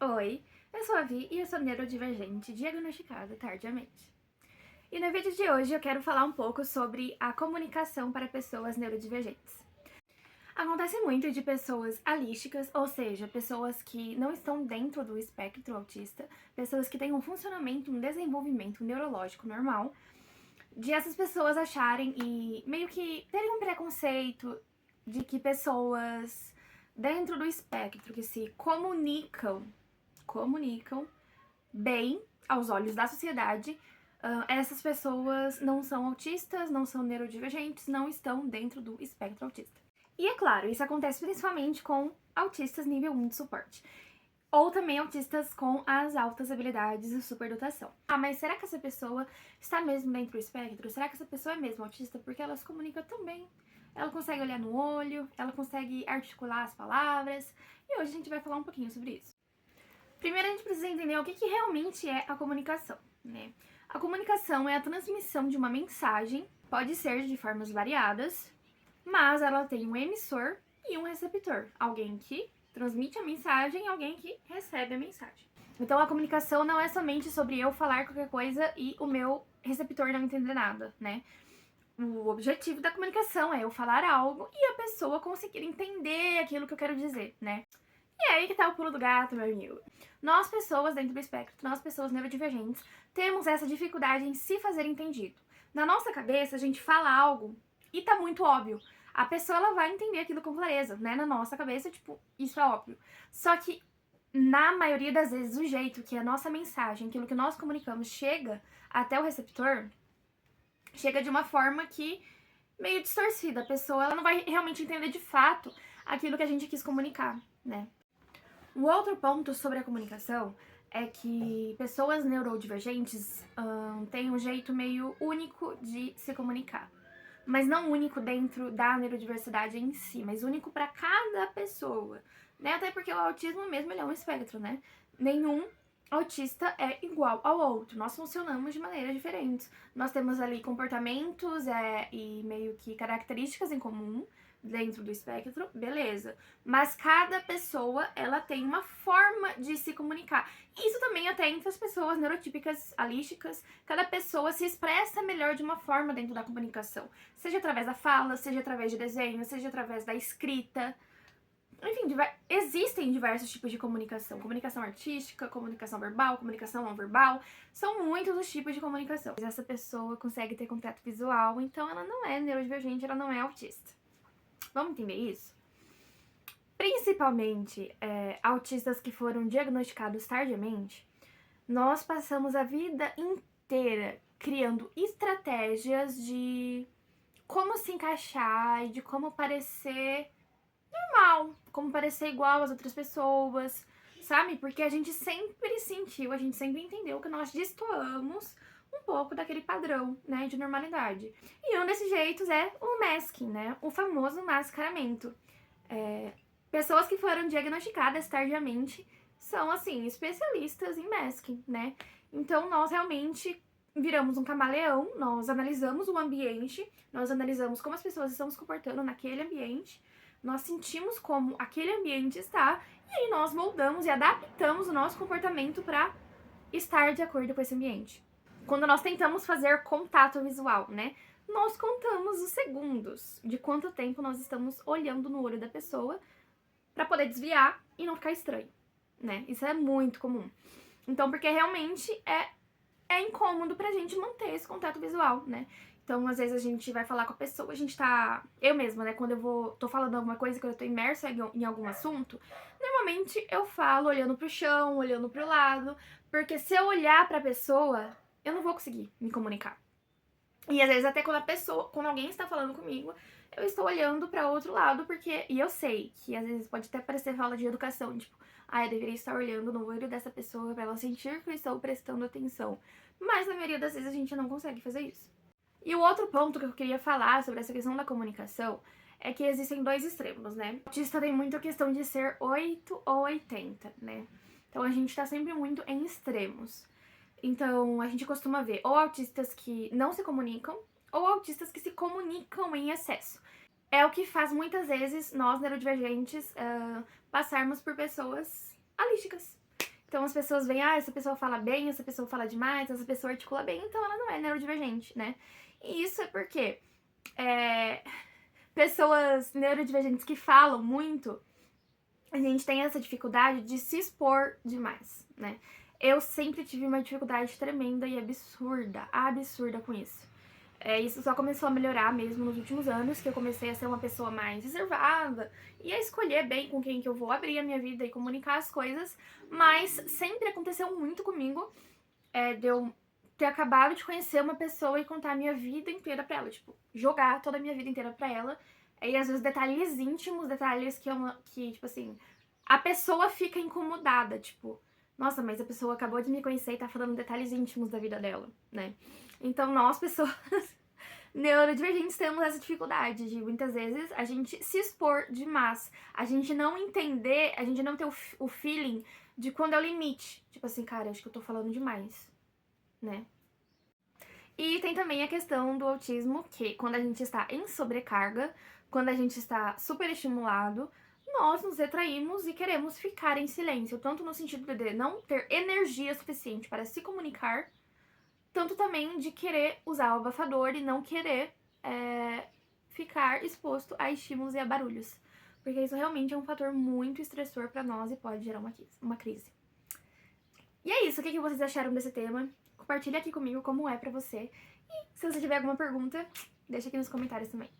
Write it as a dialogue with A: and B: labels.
A: Oi, eu sou a Vi e eu sou neurodivergente diagnosticada tardiamente. E no vídeo de hoje eu quero falar um pouco sobre a comunicação para pessoas neurodivergentes. Acontece muito de pessoas alísticas, ou seja, pessoas que não estão dentro do espectro autista, pessoas que têm um funcionamento, um desenvolvimento neurológico normal, de essas pessoas acharem e meio que terem um preconceito de que pessoas dentro do espectro que se comunicam bem aos olhos da sociedade, essas pessoas não são autistas, não são neurodivergentes, não estão dentro do espectro autista. E é claro, isso acontece principalmente com autistas nível 1 de suporte. Ou também autistas com as altas habilidades e superdotação. Ah, mas será que essa pessoa está mesmo dentro do espectro? Será que essa pessoa é mesmo autista? Porque ela se comunica tão bem. Ela consegue olhar no olho, ela consegue articular as palavras. E hoje a gente vai falar um pouquinho sobre isso. Primeiro a gente precisa entender o que realmente é a comunicação, né? A comunicação é a transmissão de uma mensagem, pode ser de formas variadas, mas ela tem um emissor e um receptor. Alguém que transmite a mensagem e alguém que recebe a mensagem. Então a comunicação não é somente sobre eu falar qualquer coisa e o meu receptor não entender nada, né? O objetivo da comunicação é eu falar algo e a pessoa conseguir entender aquilo que eu quero dizer, né? E aí que tá o pulo do gato, meu amigo. Nós, pessoas dentro do espectro, nós, pessoas neurodivergentes, temos essa dificuldade em se fazer entendido. Na nossa cabeça, a gente fala algo e tá muito óbvio. A pessoa, ela vai entender aquilo com clareza, né? Na nossa cabeça, tipo, isso é óbvio. Só que, na maioria das vezes, o jeito que a nossa mensagem, aquilo que nós comunicamos, chega até o receptor, chega de uma forma que meio distorcida. A pessoa, ela não vai realmente entender de fato aquilo que a gente quis comunicar, né? O outro ponto sobre a comunicação é que pessoas neurodivergentes têm um jeito meio único de se comunicar. Mas não único dentro da neurodiversidade em si, mas único para cada pessoa, né? Até porque o autismo mesmo ele é um espectro, né? Nenhum autista é igual ao outro. Nós funcionamos de maneiras diferentes. Nós temos ali comportamentos e meio que características em comum dentro do espectro, beleza. Mas cada pessoa, ela tem uma forma de se comunicar. Isso também até entre as pessoas neurotípicas, alísticas, cada pessoa se expressa melhor de uma forma dentro da comunicação. Seja através da fala, seja através de desenho, seja através da escrita. Enfim, existem diversos tipos de comunicação. Comunicação artística, comunicação verbal, comunicação não verbal. São muitos os tipos de comunicação. Essa pessoa consegue ter contato visual, então ela não é neurodivergente, ela não é autista. Vamos entender isso? Principalmente autistas que foram diagnosticados tardiamente, nós passamos a vida inteira criando estratégias de como se encaixar e de como parecer normal, como parecer igual às outras pessoas, sabe? Porque a gente sempre sentiu, a gente sempre entendeu que nós destoamos um pouco daquele padrão, né, de normalidade. E um desses jeitos é o masking, né, o famoso mascaramento. Pessoas que foram diagnosticadas tardiamente são, assim, especialistas em masking, né? Então, nós realmente viramos um camaleão, nós analisamos o ambiente, nós analisamos como as pessoas estão se comportando naquele ambiente, nós sentimos como aquele ambiente está, e aí nós moldamos e adaptamos o nosso comportamento para estar de acordo com esse ambiente. Quando nós tentamos fazer contato visual, né? Nós contamos os segundos de quanto tempo nós estamos olhando no olho da pessoa para poder desviar e não ficar estranho, né? Isso é muito comum. Então, porque realmente é incômodo pra gente manter esse contato visual, né? Então, às vezes a gente vai falar com a pessoa, a gente tá... Eu mesma, né? Quando tô falando alguma coisa, quando eu tô imersa em algum assunto, normalmente eu falo olhando pro chão, olhando pro lado, porque se eu olhar pra pessoa, eu não vou conseguir me comunicar. E às vezes até quando alguém está falando comigo, eu estou olhando para outro lado, e eu sei que às vezes pode até parecer falta de educação, tipo, eu deveria estar olhando no olho dessa pessoa para ela sentir que eu estou prestando atenção. Mas na maioria das vezes a gente não consegue fazer isso. E o outro ponto que eu queria falar sobre essa questão da comunicação é que existem dois extremos, né? O autista tem muito a questão de ser 8 ou 80, né? Então a gente tá sempre muito em extremos. Então, a gente costuma ver ou autistas que não se comunicam, ou autistas que se comunicam em excesso. É o que faz muitas vezes nós, neurodivergentes, passarmos por pessoas alísticas. Então as pessoas veem, essa pessoa fala bem, essa pessoa fala demais, essa pessoa articula bem, então ela não é neurodivergente, né? E isso é porque pessoas neurodivergentes que falam muito, a gente tem essa dificuldade de se expor demais, né? Eu sempre tive uma dificuldade tremenda e absurda com isso. Isso só começou a melhorar mesmo nos últimos anos, que eu comecei a ser uma pessoa mais reservada e a escolher bem com quem que eu vou abrir a minha vida e comunicar as coisas, mas sempre aconteceu muito comigo de eu ter acabado de conhecer uma pessoa e contar a minha vida inteira pra ela, tipo, jogar toda a minha vida inteira pra ela, e às vezes detalhes íntimos, detalhes que tipo assim, a pessoa fica incomodada, tipo, nossa, mas a pessoa acabou de me conhecer e tá falando detalhes íntimos da vida dela, né? Então nós, pessoas neurodivergentes, temos essa dificuldade de muitas vezes a gente se expor demais, a gente não entender, a gente não ter o feeling de quando é o limite. Tipo assim, cara, acho que eu tô falando demais, né? E tem também a questão do autismo, que quando a gente está em sobrecarga, quando a gente está superestimulado, nós nos retraímos e queremos ficar em silêncio, tanto no sentido de não ter energia suficiente para se comunicar, tanto também de querer usar o abafador e não querer ficar exposto a estímulos e a barulhos. Porque isso realmente é um fator muito estressor para nós e pode gerar uma crise. E é isso, o que vocês acharam desse tema? Compartilha aqui comigo como é pra você. E se você tiver alguma pergunta, deixa aqui nos comentários também.